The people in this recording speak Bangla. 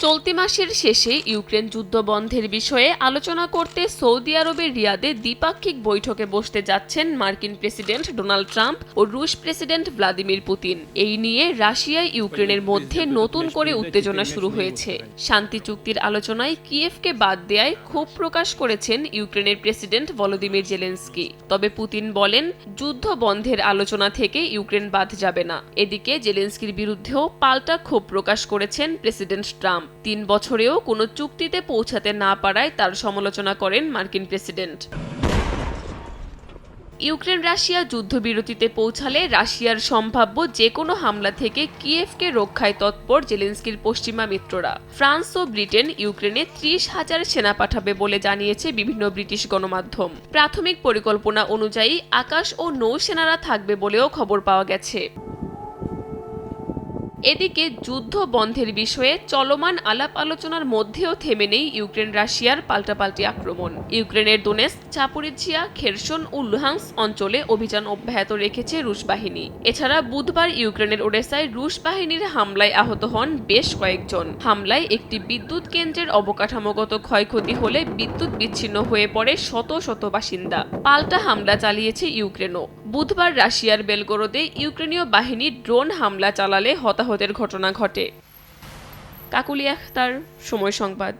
চলতি মাসের শেষে ইউক্রেন যুদ্ধ বন্ধের বিষয়ে আলোচনা করতে সৌদি আরবের রিয়াদে দ্বিপাক্ষিক বৈঠকে বসতে যাচ্ছেন মার্কিন প্রেসিডেন্ট ডোনাল্ড ট্রাম্প ও রুশ প্রেসিডেন্ট ভ্লাদিমির পুতিন। এই নিয়ে রাশিয়া ইউক্রেনের মধ্যে নতুন করে উত্তেজনা শুরু হয়েছে। শান্তি চুক্তির আলোচনায় কিয়েভকে বাদ দেয়ায় ক্ষোভ প্রকাশ করেছেন ইউক্রেনের প্রেসিডেন্ট ভলোদিমির জেলেনস্কি। তবে পুতিন বলেন, যুদ্ধ বন্ধের আলোচনা থেকে ইউক্রেন বাদ যাবে না। এদিকে জেলেনস্কির বিরুদ্ধেও পাল্টা ক্ষোভ প্রকাশ করেছেন প্রেসিডেন্ট ট্রাম্প। ৩ বছরেও কোনো চুক্তিতে পৌঁছাতে না পারায় তার সমালোচনা করেন মার্কিন প্রেসিডেন্ট। ইউক্রেন রাশিয়া যুদ্ধবিরতিতে পৌঁছালে রাশিয়ার সম্ভাব্য যে কোনো হামলা থেকে কিয়েভকে রক্ষায় তৎপর জেলেনস্কির পশ্চিমা মিত্ররা। ফ্রান্স ও ব্রিটেন ইউক্রেনে ৩০,০০০ সেনা পাঠাবে বলে জানিয়েছে বিভিন্ন ব্রিটিশ গণমাধ্যম। প্রাথমিক পরিকল্পনা অনুযায়ী আকাশ ও নৌসেনারা থাকবে বলেও খবর পাওয়া গেছে। এদিকে যুদ্ধ বন্ধের বিষয়ে চলমান আলাপ আলোচনার মধ্যেও থেমে নেই ইউক্রেন রাশিয়ার পাল্টাপাল্টি আক্রমণ। ইউক্রেনের দোনেৎস্ক, জাপোরিজিয়া, খেরসন ও লুহান্স্ক অঞ্চলে অভিযান অব্যাহত রেখেছে রুশ বাহিনী। এছাড়া বুধবার ইউক্রেনের ওডেসায় রুশ বাহিনীর হামলায় আহত হন বেশ কয়েকজন। হামলায় একটি বিদ্যুৎ কেন্দ্রের অবকাঠামোগত ক্ষয়ক্ষতি হলে বিদ্যুৎ বিচ্ছিন্ন হয়ে পড়ে শত শত বাসিন্দা। পাল্টা হামলা চালিয়েছে ইউক্রেনও। বুধবার রাশিয়ার বেলগোরোদে ইউক্রেনীয় বাহিনী ড্রোন হামলা চালালে হতাহতের ঘটনা ঘটে। কাকুলি আখতার, সময় সংবাদ।